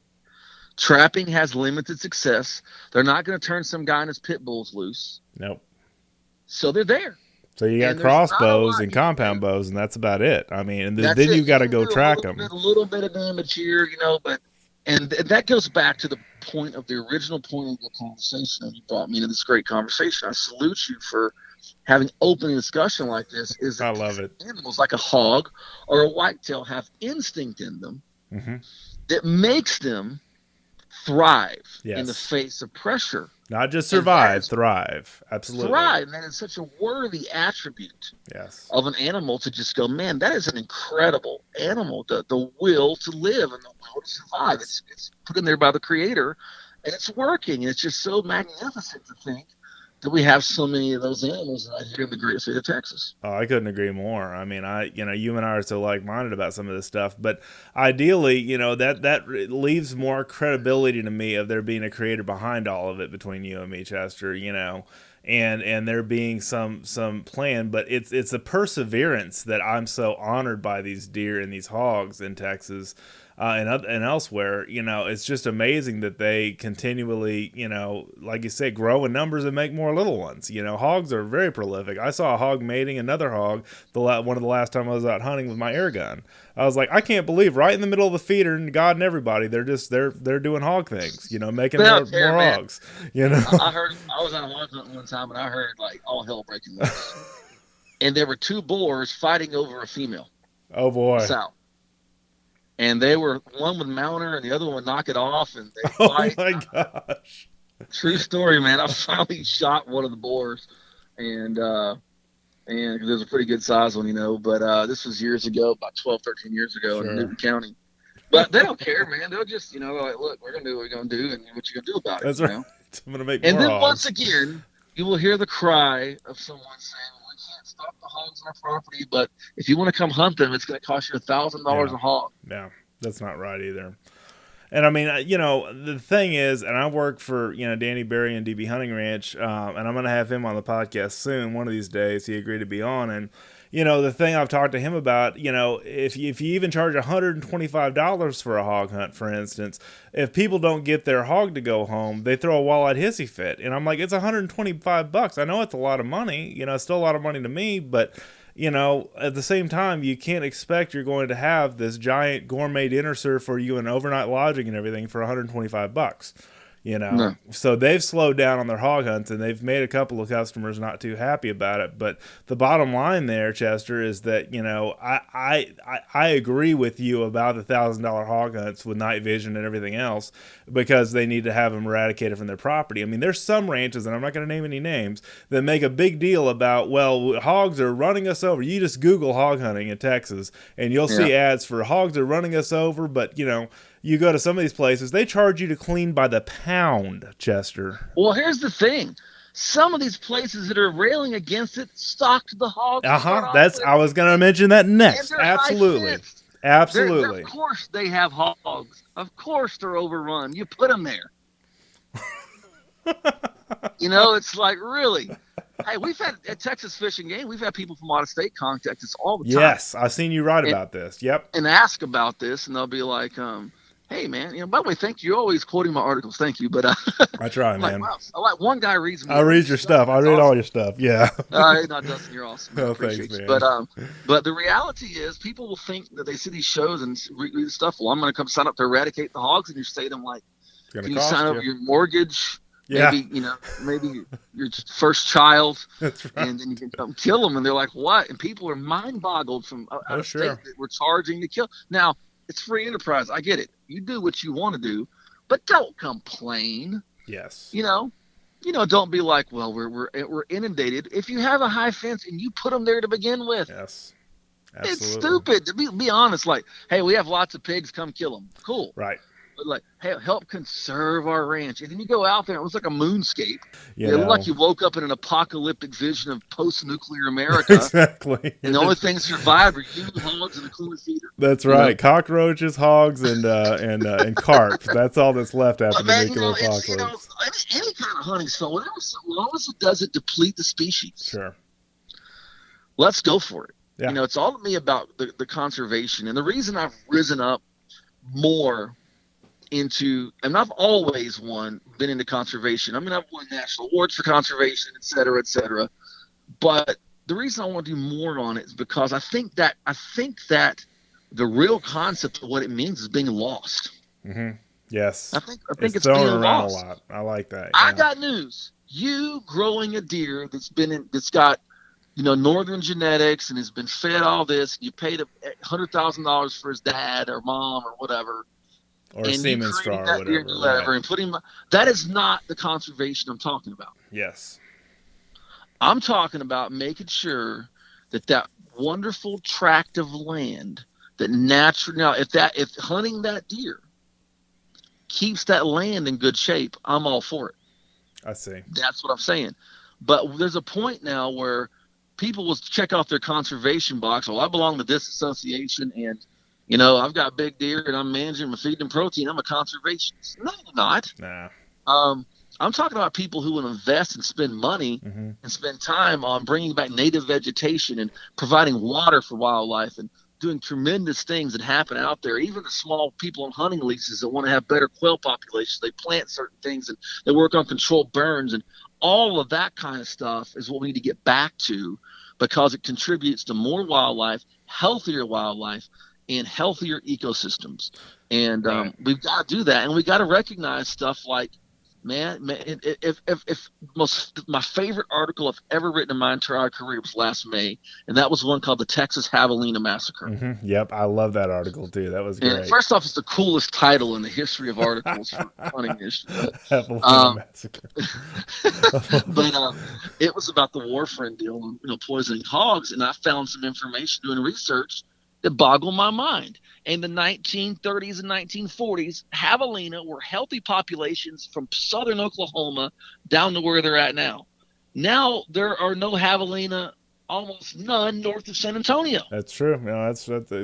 Trapping has limited success. They're not going to turn some guy and his pit bulls loose. Nope. So they're there. So you got crossbows and compound bows, and that's about it. I mean, and then you got to go track them. A little bit of damage here, and that goes back to the original point of the conversation. And you brought me into this great conversation. I salute you for having open discussion like this. I love it. Animals like a hog or a whitetail have instinct in them that makes them thrive in the face of pressure. Not just survive, thrive. Absolutely. Thrive, and that is such a worthy attribute of an animal, to just go, man, that is an incredible animal. The will to live and the will to survive. It's put in there by the Creator, and it's working. And it's just so magnificent to think that we have so many of those animals right here in the great state of Texas. Oh, I couldn't agree more. I mean, you and I are so like-minded about some of this stuff, but ideally, that leaves more credibility to me of there being a creator behind all of it between you and me, Chester, and there being some plan, but it's a perseverance that I'm so honored by these deer and these hogs in Texas. And elsewhere, it's just amazing that they continually, like you say, grow in numbers and make more little ones. Hogs are very prolific. I saw a hog mating another hog one of the last time I was out hunting with my air gun. I was like, I can't believe right in the middle of the feeder and God and everybody, they're doing hog things, making They more, don't care, more man. hogs, I was on a hog hunt one time, and I heard like all hell breaking loose. And there were two boars fighting over a female. Oh boy. Sow. And they were, one would mount her and the other one would knock it off, and they fight. Oh my gosh. True story, man. I finally shot one of the boars, and because it was a pretty good size one, but this was years ago, about 12, 13 years ago in Newton County. But they don't care, man. They'll just, they're like, look, we're going to do what we're going to do, and what you going to do about it. That's right. I'm going to make and more then hogs. Once again, you will hear the cry of someone saying, we can't stop the hogs on our property, but if you want to come hunt them, it's going to cost you $1,000 a hog. Yeah, that's not right either. And I mean, the thing is, and I work for, Danny Berry and DB Hunting Ranch, and I'm going to have him on the podcast soon. One of these days, he agreed to be on. And, the thing I've talked to him about, if you even charge $125 for a hog hunt, for instance, if people don't get their hog to go home, they throw a walleyed hissy fit. And I'm like, it's $125. I know it's a lot of money. It's still a lot of money to me, but at the same time, you can't expect you're going to have this giant gourmet dinner served for you and overnight lodging and everything for $125. No. So they've slowed down on their hog hunts, and they've made a couple of customers not too happy about it. But the bottom line there, Chester, is that I agree with you about the $1,000 hog hunts with night vision and everything else, because they need to have them eradicated from their property. I mean, there's some ranches, and I'm not going to name any names, that make a big deal about, well, hogs are running us over. You just Google hog hunting in Texas, and you'll see ads for hogs are running us over, but you go to some of these places, they charge you to clean by the pound, Chester. Well, here's the thing. Some of these places that are railing against it stocked the hogs. I was going to mention that next. Absolutely. Of course they have hogs. Of course they're overrun. You put them there. It's like, really. Hey, we've had at Texas Fishing Game, we've had people from out of state contact us all the time. Yes, I've seen you write about this. Yep. And ask about this, and they'll be like, hey, man, by the way, thank you. You're always quoting my articles. Thank you. But I try, man. Wow. I like one guy reads me. I read your stuff. I read all your stuff. Yeah. No, Dustin, you're awesome. Oh, thanks, man. But the reality is, people will think that they see these shows and read the stuff. Well, I'm going to come sign up to eradicate the hogs, and you say to them like, can you sign over your mortgage? Yeah. Maybe your first child. That's right. And then you can come kill them, and they're like, what? And people are mind boggled from out of state that we're charging to kill. Now, it's free enterprise. I get it. You do what you want to do, but don't complain. Yes. Don't be like, well, we're inundated. If you have a high fence and you put them there to begin with, yes, absolutely. It's stupid. To be honest, like, hey, we have lots of pigs. Come kill them. Cool. Right. But like, hey, help conserve our ranch. And then you go out there, it was like a moonscape. It looked like you woke up in an apocalyptic vision of post-nuclear America. Exactly. And the only thing survived were you, hogs, and a cooler feeder. That's right. Cockroaches, hogs, and carp. That's all that's left after the nuclear apocalypse. Any kind of hunting's fun. As long as it doesn't deplete the species. Sure. Let's go for it. Yeah. It's all to me about the conservation. And the reason I've risen up more and I've always been into conservation. I mean, I've won national awards for conservation, et cetera, et cetera. But the reason I want to do more on it is because I think that the real concept of what it means is being lost. Mm-hmm. Yes. I think it's thrown being around lost. a lot. I like that. Yeah. I got news. You growing a deer that's got northern genetics and has been fed all this, and you paid $100,000 for his dad or mom or whatever. Or a semen straw or whatever. And putting that is not the conservation I'm talking about. Yes. I'm talking about making sure that wonderful tract of land that if hunting that deer keeps that land in good shape, I'm all for it. I see. That's what I'm saying. But there's a point now where people will check off their conservation box. Well, I belong to this association, and I've got big deer and I'm managing them, feeding them protein. I'm a conservationist. No, I'm not. Nah. I'm talking about people who will invest and spend money and spend time on bringing back native vegetation and providing water for wildlife and doing tremendous things that happen out there. Even the small people on hunting leases that want to have better quail populations, they plant certain things and they work on controlled burns, and all of that kind of stuff is what we need to get back to, because it contributes to more wildlife, healthier wildlife, and healthier ecosystems. And Right. we've got to do that. And we got to recognize stuff like, man, if my favorite article I've ever written in my entire career was last May, and that was one called the Texas Javelina Massacre. Yep, I love that article too. That was And great. first off, it's the coolest title in the history of articles for hunting industry. But, Javelina massacre. but it was about the warfarin deal, poisoning hogs, and I found some information doing research that boggled my mind. In the 1930s and 1940s, javelina were healthy populations from southern Oklahoma down to where they're at now. Now there are no javelina, almost none north of San Antonio. That's true. No, that's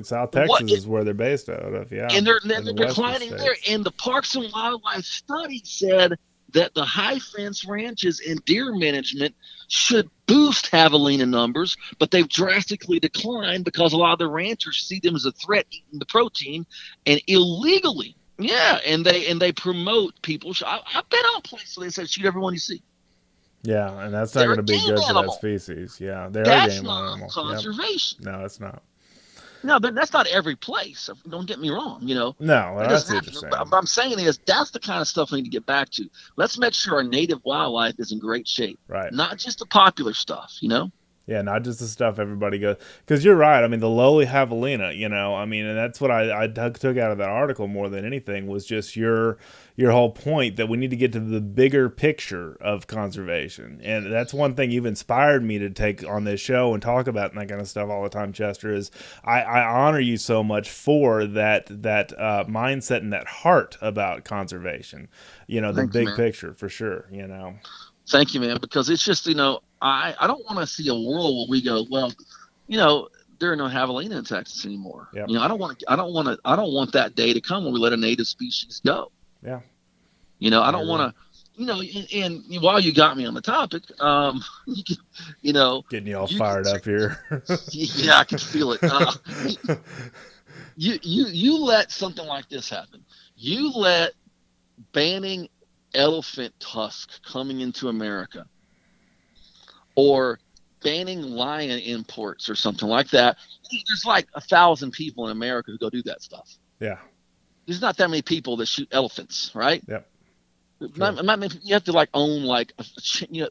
South Texas is where they're based out of. Yeah, and they're in the declining there. And the Parks and Wildlife study said that the high fence ranches and deer management should boost javelina numbers, but they've drastically declined because a lot of the ranchers see them as a threat eating the protein and illegally. Yeah, and they promote people. I've been on places where they said shoot everyone you see. Yeah, and that's not going to be good for that species. Yeah, they are game animal. Conservation. Yep. No, it's not. No, but that's not every place. Don't get me wrong. No, that's interesting. But I'm saying is that's the kind of stuff we need to get back to. Let's make sure our native wildlife is in great shape. Right. Not just the popular stuff, Yeah, not just the stuff everybody goes. Because you're right. I mean, the lowly javelina, and that's what I took out of that article more than anything was just your whole point that we need to get to the bigger picture of conservation. And that's one thing you've inspired me to take on this show and talk about and that kind of stuff all the time, Chester, is I honor you so much for that mindset and that heart about conservation. The big picture for sure, Thank you, man, because it's just, I don't want to see a world where we go, well, there are no javelina in Texas anymore. Yep. I don't want that day to come when we let a native species go. Yeah. I don't want to, and while you got me on the topic, getting you all fired up here. Yeah, I can feel it. You let something like this happen. You let banning elephant tusk coming into America or banning lion imports or something like that. There's like 1,000 people in America who go do that stuff. Yeah. There's not that many people that shoot elephants, right? Yep. You have to like own like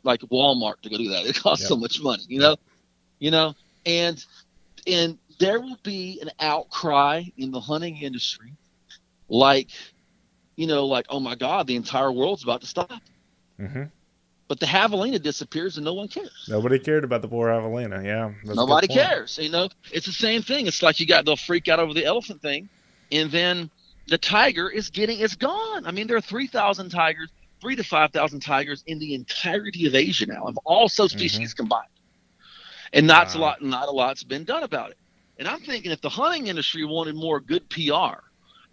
like Walmart to go do that. It costs so much money, and there will be an outcry in the hunting industry like oh my God, the entire world's about to stop. Mm-hmm. But the javelina disappears and no one cares. Nobody cared about the poor javelina. Yeah. Nobody cares. It's the same thing. It's like they'll freak out over the elephant thing. And then the tiger it's gone. I mean, there are 3,000 tigers, 3,000 to 5,000 tigers in the entirety of Asia now, of all subspecies combined. And not a lot's been done about it. And I'm thinking if the hunting industry wanted more good PR,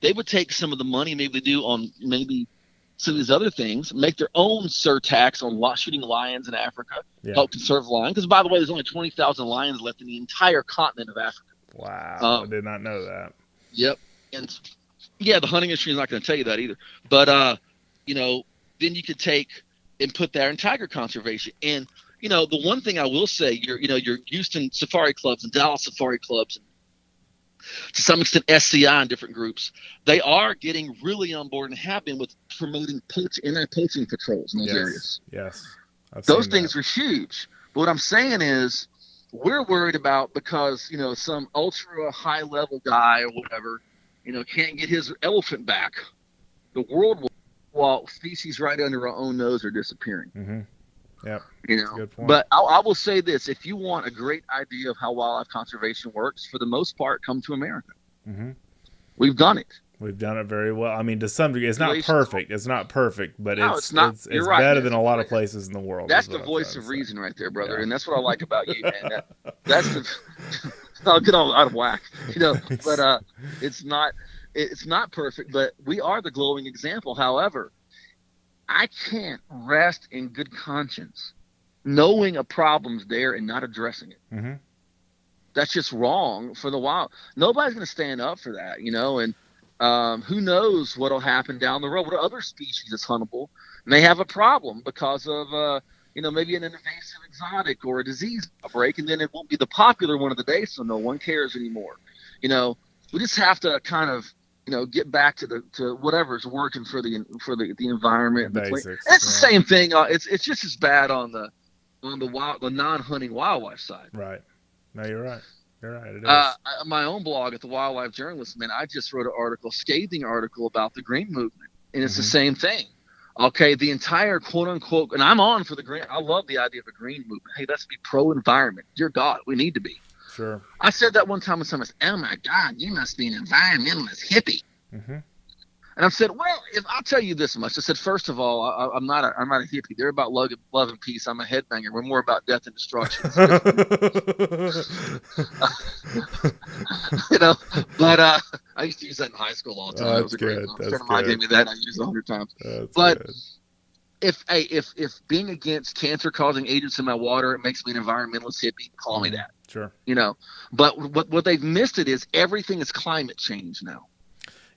they would take some of the money maybe they do on maybe some of these other things, make their own surtax on shooting lions in Africa, help conserve lions. Because, by the way, there's only 20,000 lions left in the entire continent of Africa. Wow. I did not know that. Yep. And, yeah, the hunting industry is not going to tell you that either. But, then you could take and put that in tiger conservation. And, the one thing I will say, your Houston safari clubs and Dallas safari clubs, and to some extent SCI and different groups, they are getting really on board and have been with promoting anti-poaching patrols in those areas. Yes. Those things are huge. But what I'm saying is we're worried about because, some ultra high level guy or whatever, can't get his elephant back. The world will, while species right under our own nose are disappearing. Mm-hmm. Yep. Good point. But I will say this: if you want a great idea of how wildlife conservation works, for the most part, come to America. Mm-hmm. We've done it. We've done it very well. I mean, to some degree, it's not perfect. It's not perfect, but it's right, better than a lot of places in the world. That's the voice of reason right there, brother, and that's what I like about you, man. That's the I'll get all out of whack, But it's not perfect, but we are the glowing example. However, I can't rest in good conscience knowing a problem's there and not addressing it. Mm-hmm. That's just wrong for the wild. Nobody's going to stand up for that, and who knows what'll happen down the road. What other species that's huntable may have a problem because of, maybe an invasive exotic or a disease outbreak, and then it won't be the popular one of the day, so no one cares anymore. we just have to kind of, get back to whatever's working for the environment. And Basics. It's the same thing. It's just as bad on the non-hunting wildlife side. Right. No, you're right. You're right. It is. My own blog at the Wildlife Journalist, man, I just wrote an scathing article about the green movement, and it's the same thing. Okay, the entire quote unquote, and I'm on for the green. I love the idea of a green movement. Hey, let's be pro-environment. Dear God, we need to be. Sure. I said that one time, and someone said, "Oh my God, you must be an environmentalist hippie." Mm-hmm. And I said, "Well, if I'll tell you this much." I said, first of all, I'm not a hippie. They're about love and peace. I'm a headbanger. We're more about death and destruction. But I used to use that in high school all the time. Oh, it was a great good. That's friend gave me that. And I used it 100 times. But good. if being against cancer-causing agents in my water, it makes me an environmentalist hippie, call me that. Sure. But what they've missed is everything is climate change now.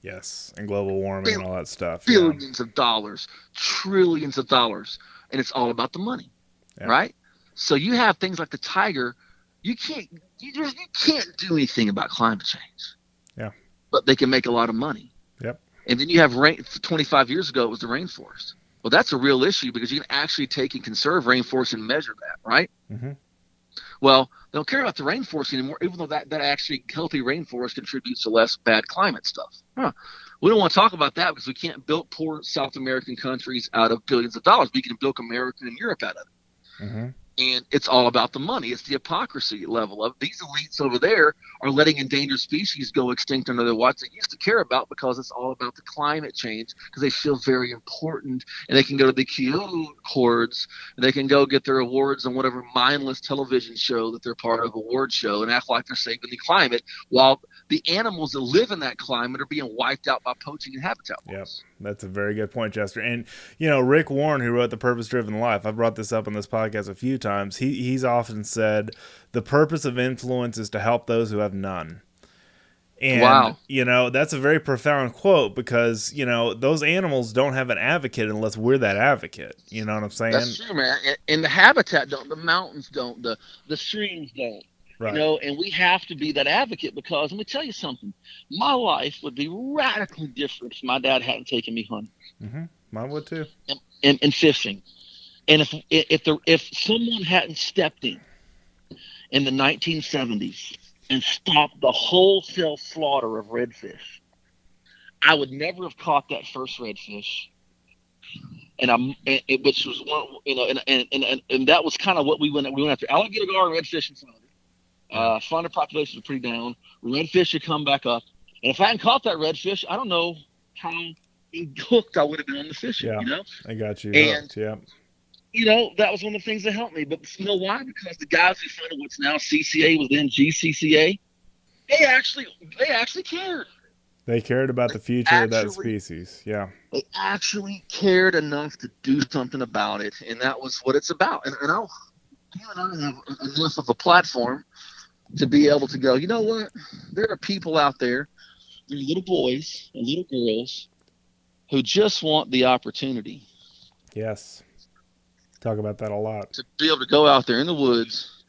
Yes, and global warming and all that stuff. Billions of dollars, trillions of dollars, and it's all about the money, right? So you have things like the tiger. You can't do anything about climate change. Yeah. But they can make a lot of money. Yep. And then you have 25 years ago, it was the rainforest. Well, that's a real issue because you can actually take and conserve rainforest and measure that, right? Mm-hmm. Well, they don't care about the rainforest anymore, even though that actually healthy rainforest contributes to less bad climate stuff. We don't want to talk about that because we can't build poor South American countries out of billions of dollars. We can build America and Europe out of it. Mm-hmm. And it's all about the money. It's the hypocrisy level of these elites over there are letting endangered species go extinct under their watch they used to care about because it's all about the climate change because they feel very important and they can go to the Kyoto Accords and they can go get their awards on whatever mindless television show that they're part of, award show, and act like they're saving the climate while the animals that live in that climate are being wiped out by poaching and habitat loss. Yep. That's a very good point, Chester. And, Rick Warren, who wrote The Purpose-Driven Life, I've brought this up on this podcast a few times. He's often said the purpose of influence is to help those who have none. And, wow. That's a very profound quote because, those animals don't have an advocate unless we're that advocate. You know what I'm saying? That's true, man. And the habitat don't, the mountains don't, the streams don't. Right. And we have to be that advocate because let me tell you something. My life would be radically different if my dad hadn't taken me hunting. Mm-hmm. Mine would too. And fishing. And if someone hadn't stepped in the 1970s and stopped the wholesale slaughter of redfish, I would never have caught that first redfish. Which was one, and that was kind of what we went after. Alligator gar and redfish and flounder. Flounder populations were pretty down. Redfish had come back up, and if I hadn't caught that redfish, I don't know how hooked I would have been on the fishing. Yeah, I got you. And hooked, yeah. That was one of the things that helped me. But you know why? Because the guys who funded what's now CCA was then GCCA. They actually cared. They cared about the future of that species. Yeah. They actually cared enough to do something about it, and that was what it's about. And you and I have enough of a platform to be able to go, you know what? There are people out there, there are little boys and little girls who just want the opportunity. Yes. Talk about that a lot. To be able to go out there in the woods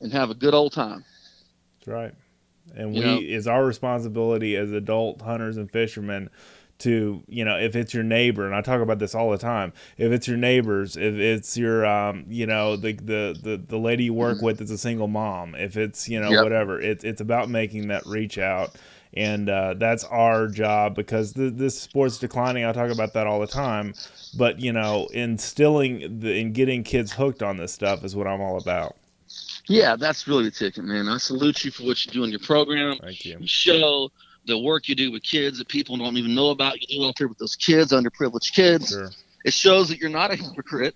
and have a good old time. That's right. And it's our responsibility as adult hunters and fishermen to, if it's your neighbor, and I talk about this all the time, if it's your neighbors, if it's your, the lady you work with that's a single mom, if it's, whatever, it's about making that reach out. And that's our job because this sport's declining. I talk about that all the time. But, instilling and getting kids hooked on this stuff is what I'm all about. Yeah, that's really the ticket, man. I salute you for what you do in your program. Thank you. You show the work you do with kids that people don't even know about. You do out there with those kids, underprivileged kids. Sure. It shows that you're not a hypocrite.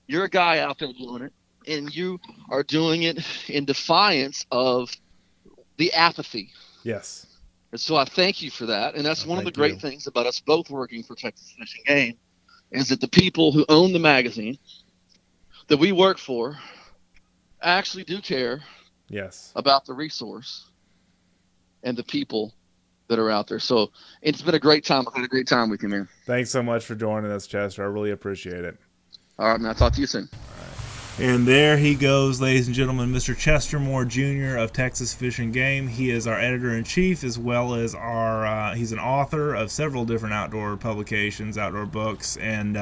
You're a guy out there doing it, and you are doing it in defiance of the apathy. Yes. And so I thank you for that. And that's one of the great things about us both working for Texas Fish and Game is that the people who own the magazine that we work for actually do care about the resource and the people that are out there. So it's been a great time. I've had a great time with you, man. Thanks so much for joining us, Chester. I really appreciate it. All right, man. I'll talk to you soon. All right. And there he goes, ladies and gentlemen, Mr. Chester Moore Jr. of Texas Fish and Game. He is our editor-in-chief, as well as he's an author of several different outdoor publications, outdoor books, and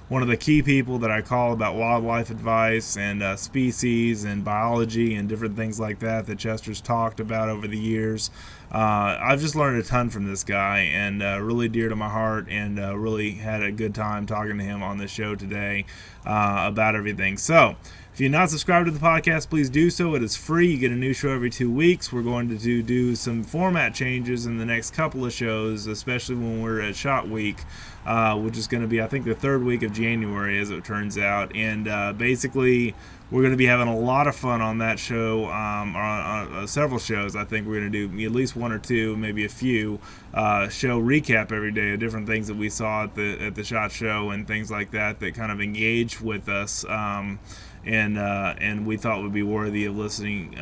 one of the key people that I call about wildlife advice and species and biology and different things like that Chester's talked about over the years. I've just learned a ton from this guy, and really dear to my heart, and really had a good time talking to him on this show today about everything. So, if you're not subscribed to the podcast, please do so. It is free. You get a new show every 2 weeks. We're going to do some format changes in the next couple of shows, especially when we're at Shot Week, which is going to be, I think, the third week of January, as it turns out. And basically, we're going to be having a lot of fun on that show, on several shows. I think we're going to do at least one or two, maybe a few, show recap every day of different things that we saw at the SHOT Show and things like that kind of engage with us. And we thought would be worthy of listening,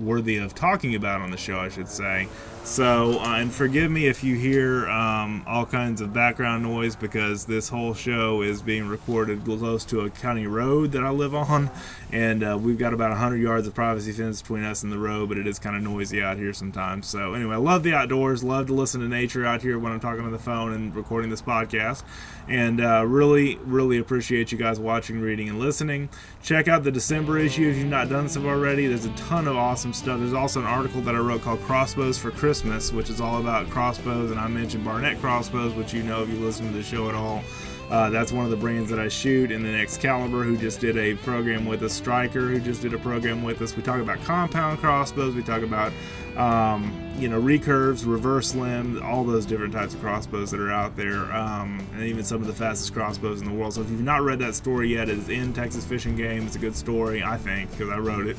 worthy of talking about on the show, I should say. So, and forgive me if you hear all kinds of background noise, because this whole show is being recorded close to a county road that I live on, and we've got about 100 yards of privacy fence between us and the road, but it is kind of noisy out here sometimes. So anyway, I love the outdoors, love to listen to nature out here when I'm talking on the phone and recording this podcast, and really, really appreciate you guys watching, reading, and listening. Check out the December issue if you've not done so already. There's a ton of awesome stuff. There's also an article that I wrote called Crossbows for Christmas, which is all about crossbows, and I mentioned Barnett crossbows, which you know if you listen to the show at all. That's one of the brands that I shoot, and then Excalibur, who just did a program with us, Striker, who just did a program with us. We talk about compound crossbows, we talk about recurves, reverse limb, all those different types of crossbows that are out there, and even some of the fastest crossbows in the world. So if you've not read that story yet, it is in Texas Fish and Game. It's a good story, I think, because I wrote it.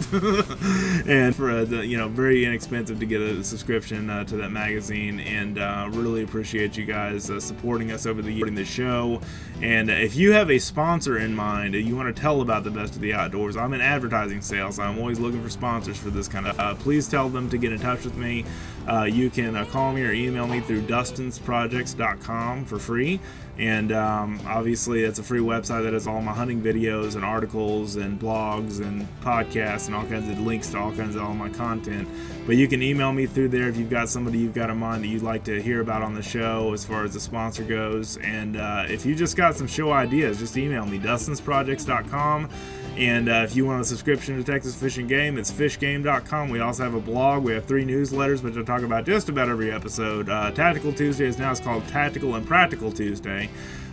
And for very inexpensive to get a subscription to that magazine, and really appreciate you guys supporting us over the year in the show. And if you have a sponsor in mind, you want to tell about the Best of the Outdoors, I'm in advertising sales. I'm always looking for sponsors for this kind of. Please tell them to get in touch with me. You can call me or email me through dustinsprojects.com for free. And obviously, it's a free website that has all my hunting videos and articles and blogs and podcasts and all kinds of links to all kinds of all my content. But you can email me through there if you've got somebody you've got in mind that you'd like to hear about on the show as far as the sponsor goes. And if you just got some show ideas, just email me, dustinsprojects.com. And if you want a subscription to Texas Fish and Game, it's fishgame.com. We also have a blog. We have 3 newsletters, which I talk about just about every episode. Tactical Tuesdays, now it's called Tactical and Practical Tuesday.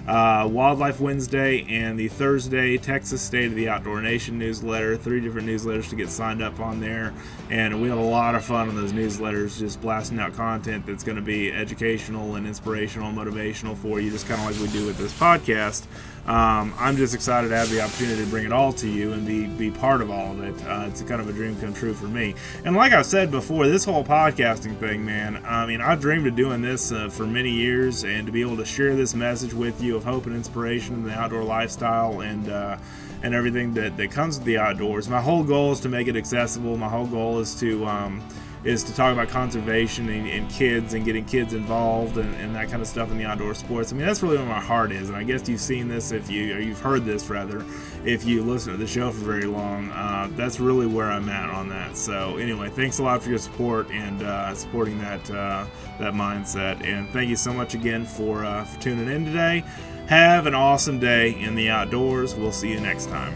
Wildlife Wednesday, and the Thursday Texas State of the Outdoor Nation newsletter. 3 different newsletters to get signed up on there, and we have a lot of fun on those newsletters, just blasting out content that's going to be educational and inspirational and motivational for you, just kind of like we do with this podcast. I'm just excited to have the opportunity to bring it all to you and be part of all of it. It's kind of a dream come true for me. And like I've said before, this whole podcasting thing, man, I mean, I've dreamed of doing this for many years, and to be able to share this message with you of hope and inspiration in the outdoor lifestyle and everything that comes with the outdoors. My whole goal is to make it accessible. My whole goal is to talk about conservation and kids and getting kids involved and that kind of stuff in the outdoor sports. I mean, that's really where my heart is, and I guess you've seen this you've heard this rather, if you listen to the show for very long. That's really where I'm at on that. So anyway, thanks a lot for your support and supporting that mindset, and thank you so much again for tuning in today. Have an awesome day in the outdoors. We'll see you next time.